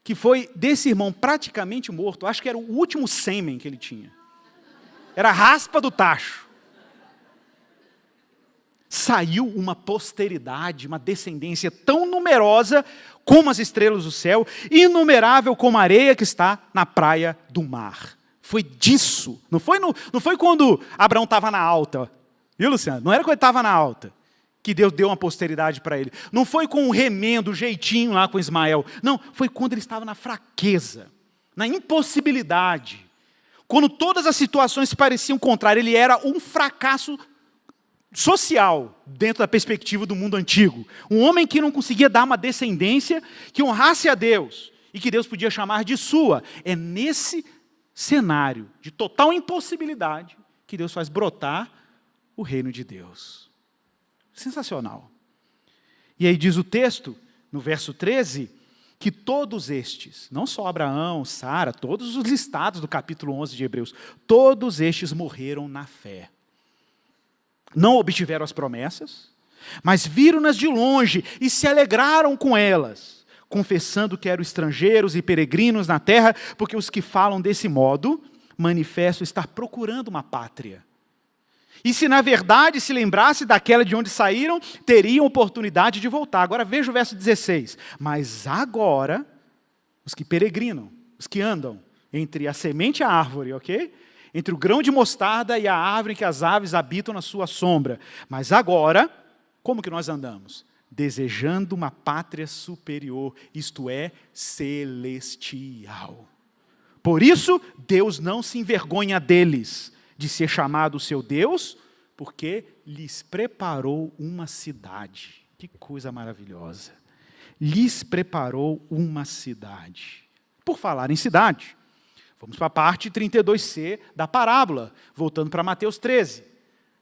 Que foi desse irmão praticamente morto, acho que era o último sêmen que ele tinha. Era a raspa do tacho. Saiu uma posteridade, uma descendência tão numerosa como as estrelas do céu, inumerável como a areia que está na praia do mar. Foi disso. Não foi quando Abraão estava na alta. Viu, Luciano? Não era quando ele estava na alta que Deus deu uma posteridade para ele. Não foi com o remendo, o jeitinho lá com Ismael. Não, foi quando ele estava na fraqueza, na impossibilidade. Quando todas as situações pareciam contrárias, ele era um fracasso social, dentro da perspectiva do mundo antigo. Um homem que não conseguia dar uma descendência que honrasse a Deus e que Deus podia chamar de sua. É nesse cenário de total impossibilidade que Deus faz brotar o reino de Deus. Sensacional. E aí diz o texto, no verso 13, que todos estes, não só Abraão, Sara, todos os listados do capítulo 11 de Hebreus, todos estes morreram na fé. Não obtiveram as promessas, mas viram-nas de longe e se alegraram com elas, confessando que eram estrangeiros e peregrinos na terra, porque os que falam desse modo manifestam estar procurando uma pátria. E se na verdade se lembrasse daquela de onde saíram, teriam oportunidade de voltar. Agora veja o verso 16. Mas agora, os que peregrinam, os que andam entre a semente e a árvore, ok? Entre o grão de mostarda e a árvore em que as aves habitam na sua sombra. Mas agora, como que nós andamos? Desejando uma pátria superior, isto é, celestial. Por isso, Deus não se envergonha deles, de ser chamado seu Deus, porque lhes preparou uma cidade. Que coisa maravilhosa. Lhes preparou uma cidade. Por falar em cidade, vamos para a parte 32c da parábola, voltando para Mateus 13.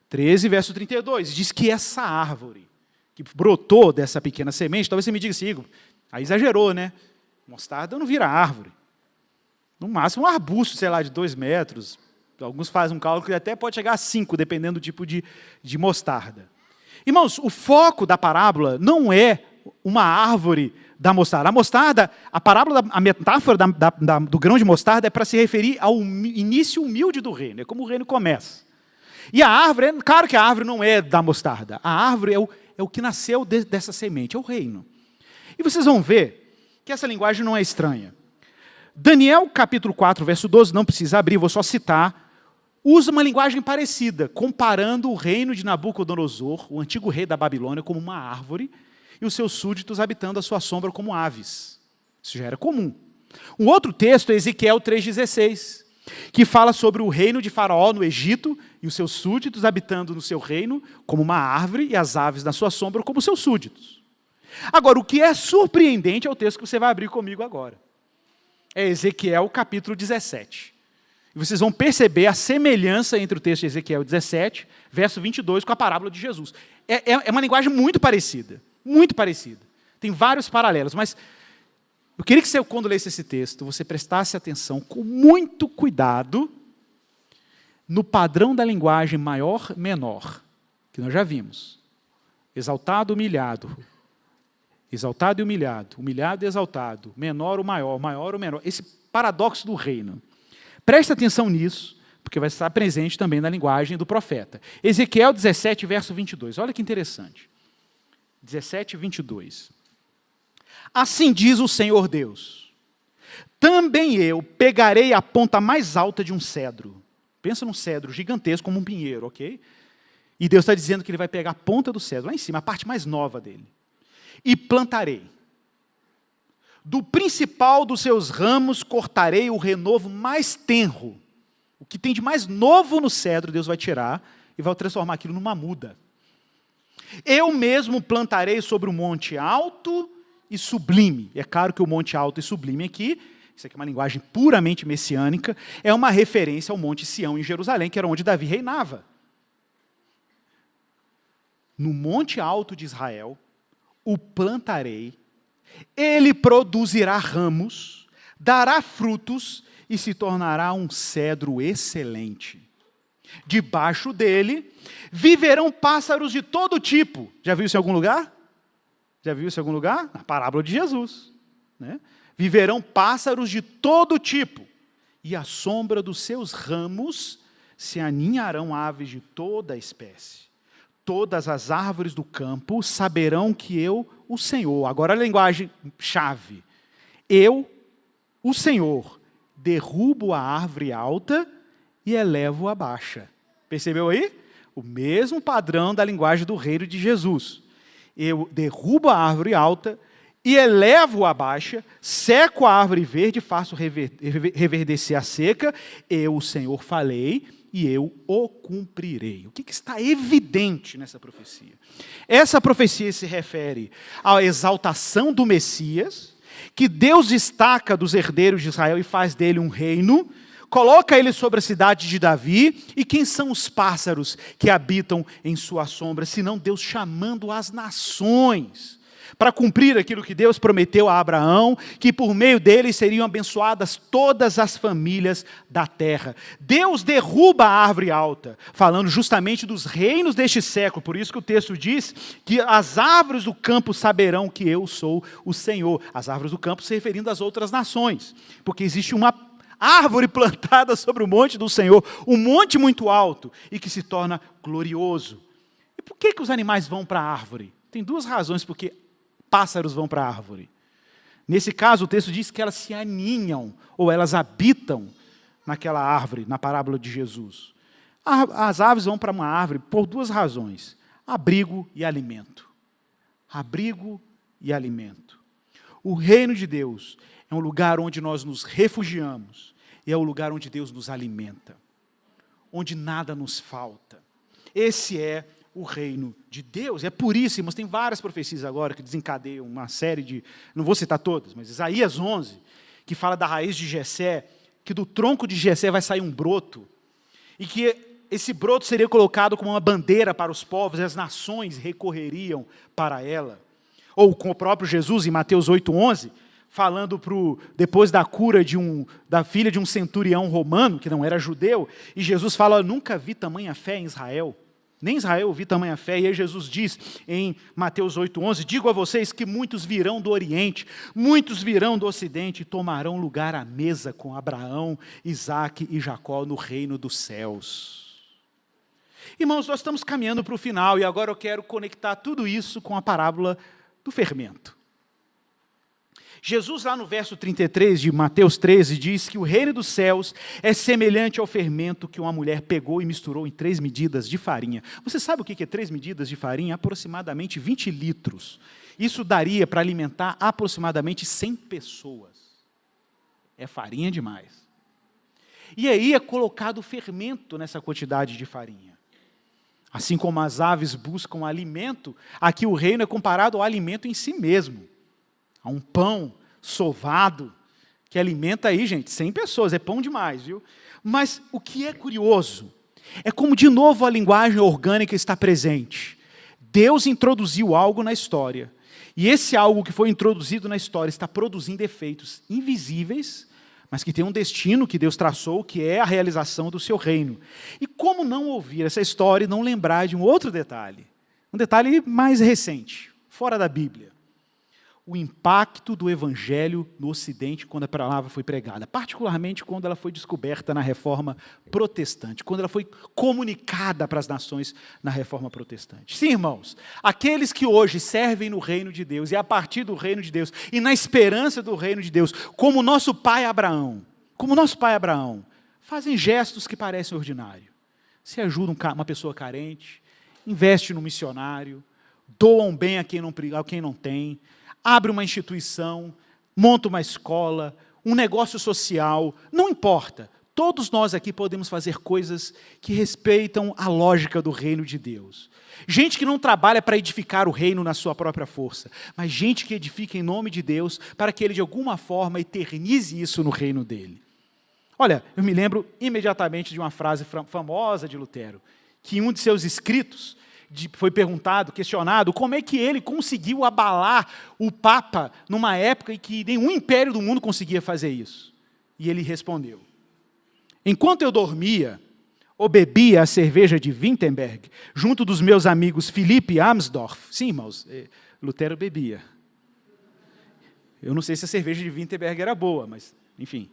13, verso 32, diz que essa árvore, que brotou dessa pequena semente, talvez você me diga assim, Igor, aí exagerou, né? Mostarda não vira árvore. No máximo um arbusto, sei lá, de 2 metros. Alguns fazem um cálculo que até pode chegar a 5, dependendo do tipo de mostarda. Irmãos, o foco da parábola não é uma árvore da mostarda. A mostarda, a parábola, a metáfora do grão de mostarda é para se referir ao início humilde do reino. É como o reino começa. E a árvore, claro que a árvore não é da mostarda. A árvore é o que nasceu dessa semente, é o reino. E vocês vão ver que essa linguagem não é estranha. Daniel, capítulo 4, verso 12, não precisa abrir, vou só citar, usa uma linguagem parecida, comparando o reino de Nabucodonosor, o antigo rei da Babilônia, como uma árvore, e os seus súditos habitando a sua sombra como aves. Isso já era comum. Um outro texto é Ezequiel 3,16, que fala sobre o reino de Faraó no Egito, e os seus súditos habitando no seu reino como uma árvore, e as aves na sua sombra como seus súditos. Agora, o que é surpreendente é o texto que você vai abrir comigo agora. É Ezequiel capítulo 17. E vocês vão perceber a semelhança entre o texto de Ezequiel 17, verso 22, com a parábola de Jesus. É uma linguagem muito parecida. Muito parecida. Tem vários paralelos, mas eu queria que você, quando lesse esse texto, você prestasse atenção com muito cuidado no padrão da linguagem maior-menor, que nós já vimos. Exaltado, humilhado. Exaltado e humilhado. Humilhado e exaltado. Menor ou maior, maior ou menor. Esse paradoxo do reino. Preste atenção nisso, porque vai estar presente também na linguagem do profeta. Ezequiel 17, verso 22. Olha que interessante. 17, 22. Assim diz o Senhor Deus: também eu pegarei a ponta mais alta de um cedro. Pensa num cedro gigantesco como um pinheiro, ok? E Deus está dizendo que ele vai pegar a ponta do cedro, lá em cima, a parte mais nova dele. E plantarei. Do principal dos seus ramos cortarei o renovo mais tenro. O que tem de mais novo no cedro, Deus vai tirar e vai transformar aquilo numa muda. Eu mesmo plantarei sobre o monte alto e sublime. É claro que o monte alto e sublime aqui, isso aqui é uma linguagem puramente messiânica, é uma referência ao monte Sião em Jerusalém, que era onde Davi reinava. No monte alto de Israel, o plantarei, ele produzirá ramos, dará frutos e se tornará um cedro excelente. Debaixo dele viverão pássaros de todo tipo. Já viu isso em algum lugar? Já viu isso em algum lugar? Na parábola de Jesus, né? Viverão pássaros de todo tipo, e à sombra dos seus ramos se aninharão aves de toda a espécie. Todas as árvores do campo saberão que eu, o Senhor, agora a linguagem chave, eu, o Senhor, derrubo a árvore alta e elevo a baixa. Percebeu aí? O mesmo padrão da linguagem do reino de Jesus. Eu derrubo a árvore alta e elevo a baixa, seco a árvore verde, faço reverdecer a seca, eu, o Senhor, falei, e eu o cumprirei. O que está evidente nessa profecia? Essa profecia se refere à exaltação do Messias, que Deus destaca dos herdeiros de Israel e faz dele um reino, coloca ele sobre a cidade de Davi, e quem são os pássaros que habitam em sua sombra, senão Deus chamando as nações para cumprir aquilo que Deus prometeu a Abraão, que por meio dele seriam abençoadas todas as famílias da terra. Deus derruba a árvore alta, falando justamente dos reinos deste século, por isso que o texto diz que as árvores do campo saberão que eu sou o Senhor. As árvores do campo se referindo às outras nações, porque existe uma árvore plantada sobre o monte do Senhor, um monte muito alto, e que se torna glorioso. E por que os animais vão para a árvore? Tem duas razões porque pássaros vão para a árvore. Nesse caso, o texto diz que elas se aninham, ou elas habitam naquela árvore, na parábola de Jesus. As aves vão para uma árvore por duas razões: abrigo e alimento. Abrigo e alimento. O reino de Deus é um lugar onde nós nos refugiamos, e é o lugar onde Deus nos alimenta, onde nada nos falta. Esse é o reino de Deus. É por isso, irmãos, tem várias profecias agora que desencadeiam uma série de, não vou citar todas, mas Isaías 11, que fala da raiz de Jessé, que do tronco de Jessé vai sair um broto, e que esse broto seria colocado como uma bandeira para os povos, e as nações recorreriam para ela. Ou com o próprio Jesus, em Mateus 8:11, falando depois da cura da filha de um centurião romano, que não era judeu, e Jesus fala: nunca vi tamanha fé em Israel. Nem Israel vi tamanha fé. E aí Jesus diz em Mateus 8:11, digo a vocês que muitos virão do Oriente, muitos virão do Ocidente e tomarão lugar à mesa com Abraão, Isaque e Jacó no reino dos céus. Irmãos, nós estamos caminhando para o final e agora eu quero conectar tudo isso com a parábola do fermento. Jesus, lá no verso 33 de Mateus 13, diz que o reino dos céus é semelhante ao fermento que uma mulher pegou e misturou em 3 medidas de farinha. Você sabe o que é 3 medidas de farinha? Aproximadamente 20 litros. Isso daria para alimentar aproximadamente 100 pessoas. É farinha demais. E aí é colocado fermento nessa quantidade de farinha. Assim como as aves buscam alimento, aqui o reino é comparado ao alimento em si mesmo. A um pão sovado, que alimenta aí, gente, 100 pessoas, é pão demais, viu? Mas o que é curioso, é como de novo a linguagem orgânica está presente. Deus introduziu algo na história, e esse algo que foi introduzido na história está produzindo efeitos invisíveis, mas que tem um destino que Deus traçou, que é a realização do seu reino. E como não ouvir essa história e não lembrar de um outro detalhe? Um detalhe mais recente, fora da Bíblia. o impacto do Evangelho no Ocidente quando a palavra foi pregada, particularmente quando ela foi descoberta na Reforma Protestante, quando ela foi comunicada para as nações na Reforma Protestante. Sim, irmãos, aqueles que hoje servem no reino de Deus, e a partir do reino de Deus, e na esperança do reino de Deus, como nosso pai Abraão, fazem gestos que parecem ordinários. Se ajudam uma pessoa carente, investe no missionário, doam bem a quem não tem, abre uma instituição, monta uma escola, um negócio social, não importa. Todos nós aqui podemos fazer coisas que respeitam a lógica do reino de Deus. Gente que não trabalha para edificar o reino na sua própria força, mas gente que edifica em nome de Deus para que ele de alguma forma eternize isso no reino dele. Olha, eu me lembro imediatamente de uma frase famosa de Lutero, que em um de seus escritos foi perguntado, questionado, como é que ele conseguiu abalar o Papa numa época em que nenhum império do mundo conseguia fazer isso. E ele respondeu: enquanto eu dormia ou bebia a cerveja de Wittenberg, junto dos meus amigos Philipp e Amsdorff, sim, irmãos, Lutero bebia. Eu não sei se a cerveja de Wittenberg era boa, mas, enfim.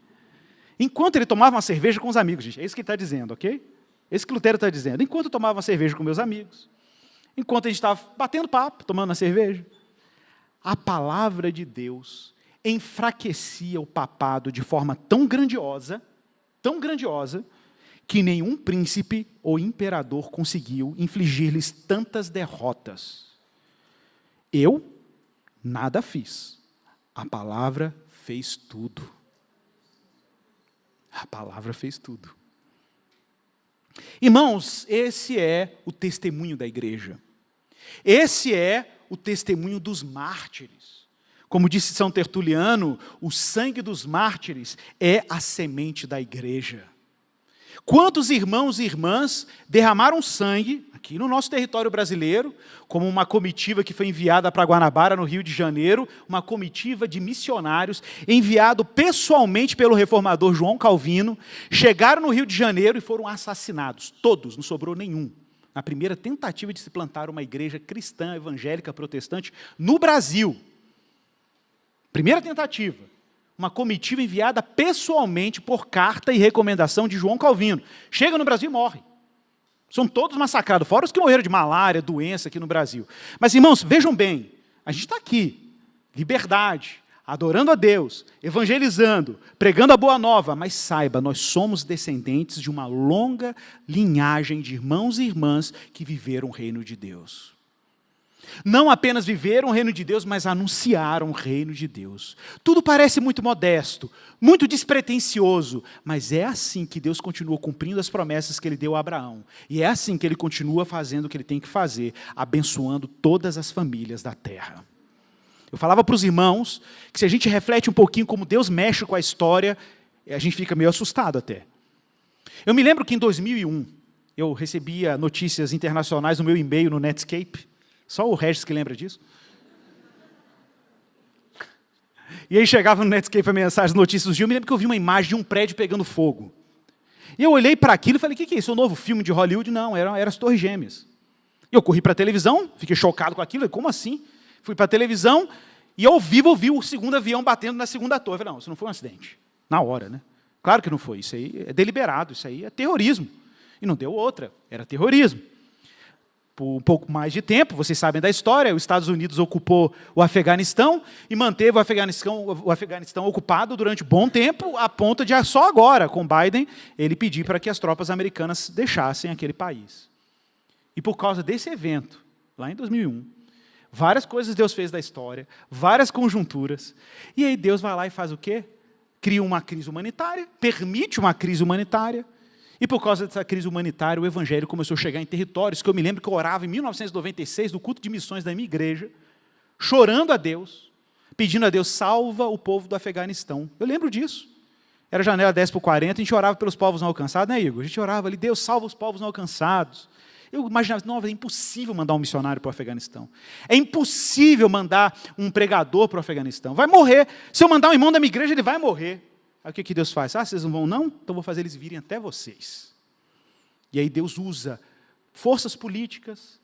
Enquanto ele tomava uma cerveja com os amigos, gente, é isso que ele está dizendo, ok? É isso que Lutero está dizendo. Enquanto eu tomava uma cerveja com meus amigos, enquanto a gente estava batendo papo, tomando uma cerveja, a palavra de Deus enfraquecia o papado de forma tão grandiosa, que nenhum príncipe ou imperador conseguiu infligir-lhes tantas derrotas. Eu nada fiz. A palavra fez tudo. A palavra fez tudo. Irmãos, esse é o testemunho da igreja. Esse é o testemunho dos mártires. Como disse São Tertuliano, o sangue dos mártires é a semente da igreja. Quantos irmãos e irmãs derramaram sangue aqui no nosso território brasileiro, como uma comitiva que foi enviada para Guanabara, no Rio de Janeiro, uma comitiva de missionários, enviado pessoalmente pelo reformador João Calvino, chegaram no Rio de Janeiro e foram assassinados, todos, não sobrou nenhum, na primeira tentativa de se plantar uma igreja cristã, evangélica, protestante, no Brasil. Primeira tentativa. Uma comitiva enviada pessoalmente por carta e recomendação de João Calvino. Chega no Brasil e morre. São todos massacrados, fora os que morreram de malária, doença aqui no Brasil. Mas, irmãos, vejam bem, a gente está aqui, liberdade, adorando a Deus, evangelizando, pregando a boa nova, mas saiba, nós somos descendentes de uma longa linhagem de irmãos e irmãs que viveram o reino de Deus. Não apenas viveram o reino de Deus, mas anunciaram o reino de Deus. Tudo parece muito modesto, muito despretensioso, mas é assim que Deus continua cumprindo as promessas que Ele deu a Abraão. E é assim que Ele continua fazendo o que Ele tem que fazer, abençoando todas as famílias da terra. Eu falava para os irmãos que se a gente reflete um pouquinho como Deus mexe com a história, a gente fica meio assustado até. Eu me lembro que em 2001, eu recebia notícias internacionais no meu e-mail no Netscape. Só o Regis que lembra disso. E aí chegava no Netscape a mensagem, notícias do dia. Eu me lembro que eu vi uma imagem de um prédio pegando fogo. E eu olhei para aquilo e falei, o que é isso? É um novo filme de Hollywood? Não, eram as Torres Gêmeas. Eu corri para a televisão, fiquei chocado com aquilo. Como assim? Fui para a televisão e ao vivo ouvi o segundo avião batendo na segunda torre. Eu falei, não, isso não foi um acidente. Na hora, né? Claro que não foi. Isso aí é deliberado, isso aí é terrorismo. E não deu outra, era terrorismo. Por um pouco mais de tempo, vocês sabem da história, os Estados Unidos ocupou o Afeganistão e manteve o Afeganistão ocupado durante bom tempo, a ponto de só agora, com Biden, ele pedir para que as tropas americanas deixassem aquele país. E por causa desse evento, lá em 2001, várias coisas Deus fez da história, várias conjunturas, e aí Deus vai lá e faz o quê? Cria uma crise humanitária, permite uma crise humanitária, e por causa dessa crise humanitária, o evangelho começou a chegar em territórios que eu me lembro que eu orava em 1996, no culto de missões da minha igreja, chorando a Deus, pedindo a Deus, salva o povo do Afeganistão. Eu lembro disso. Era janela 10/40, a gente orava pelos povos não alcançados, né, Igor? A gente orava ali, Deus, salva os povos não alcançados. Eu imaginava, não, é impossível mandar um missionário para o Afeganistão. É impossível mandar um pregador para o Afeganistão. Vai morrer. Se eu mandar um irmão da minha igreja, ele vai morrer. Aí o que Deus faz? Ah, vocês não vão não? Então vou fazer eles virem até vocês. E aí Deus usa forças políticas,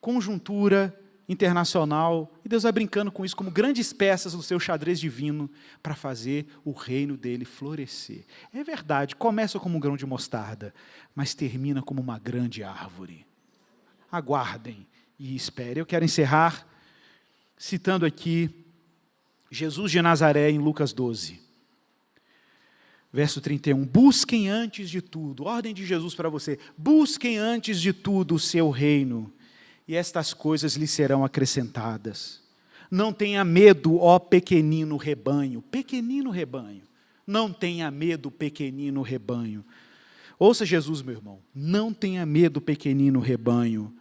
conjuntura internacional, e Deus vai brincando com isso como grandes peças no seu xadrez divino para fazer o reino dele florescer. É verdade, começa como um grão de mostarda, mas termina como uma grande árvore. Aguardem e esperem. Eu quero encerrar citando aqui Jesus de Nazaré em Lucas 12. Verso 31, busquem antes de tudo, ordem de Jesus para você, busquem antes de tudo o seu reino, e estas coisas lhe serão acrescentadas. Não tenha medo, ó pequenino rebanho, não tenha medo, pequenino rebanho. Ouça Jesus, meu irmão, não tenha medo, pequenino rebanho,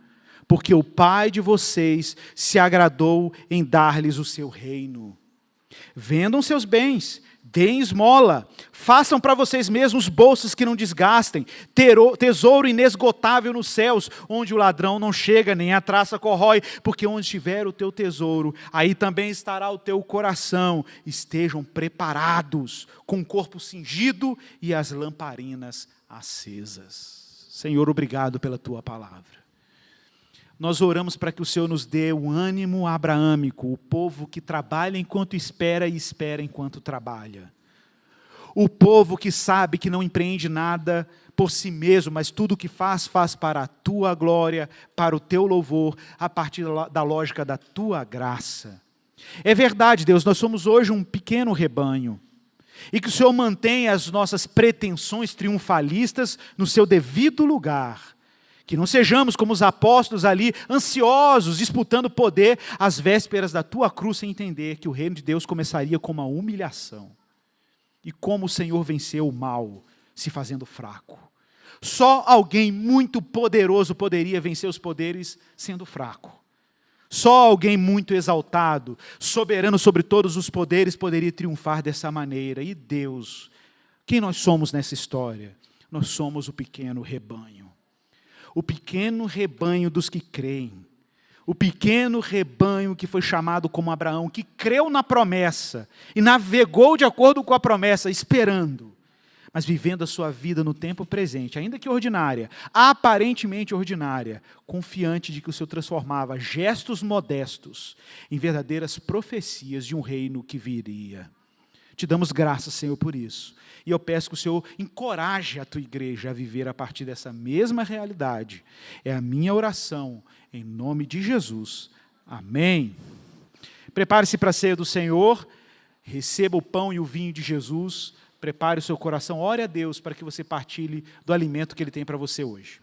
porque o Pai de vocês se agradou em dar-lhes o seu reino. Vendam seus bens, deem esmola, façam para vocês mesmos bolsas que não desgastem, tesouro inesgotável nos céus, onde o ladrão não chega, nem a traça corrói, porque onde estiver o teu tesouro, aí também estará o teu coração. Estejam preparados, com o corpo cingido e as lamparinas acesas. Senhor, obrigado pela tua palavra. Nós oramos para que o Senhor nos dê o ânimo abraâmico, o povo que trabalha enquanto espera e espera enquanto trabalha. O povo que sabe que não empreende nada por si mesmo, mas tudo o que faz, faz para a tua glória, para o teu louvor, a partir da lógica da tua graça. É verdade, Deus, nós somos hoje um pequeno rebanho, e que o Senhor mantenha as nossas pretensões triunfalistas no seu devido lugar. Que não sejamos como os apóstolos ali, ansiosos, disputando poder às vésperas da tua cruz, sem entender que o reino de Deus começaria com uma humilhação. E como o Senhor venceu o mal, se fazendo fraco. Só alguém muito poderoso poderia vencer os poderes sendo fraco. Só alguém muito exaltado, soberano sobre todos os poderes, poderia triunfar dessa maneira. E Deus, quem nós somos nessa história? Nós somos o pequeno rebanho. O pequeno rebanho dos que creem, o pequeno rebanho que foi chamado como Abraão, que creu na promessa e navegou de acordo com a promessa, esperando, mas vivendo a sua vida no tempo presente, ainda que ordinária, aparentemente ordinária, confiante de que o Senhor transformava gestos modestos em verdadeiras profecias de um reino que viria. Te damos graças, Senhor, por isso. E eu peço que o Senhor encoraje a tua igreja a viver a partir dessa mesma realidade. É a minha oração, em nome de Jesus. Amém. Prepare-se para a ceia do Senhor, receba o pão e o vinho de Jesus, prepare o seu coração, ore a Deus para que você partilhe do alimento que Ele tem para você hoje.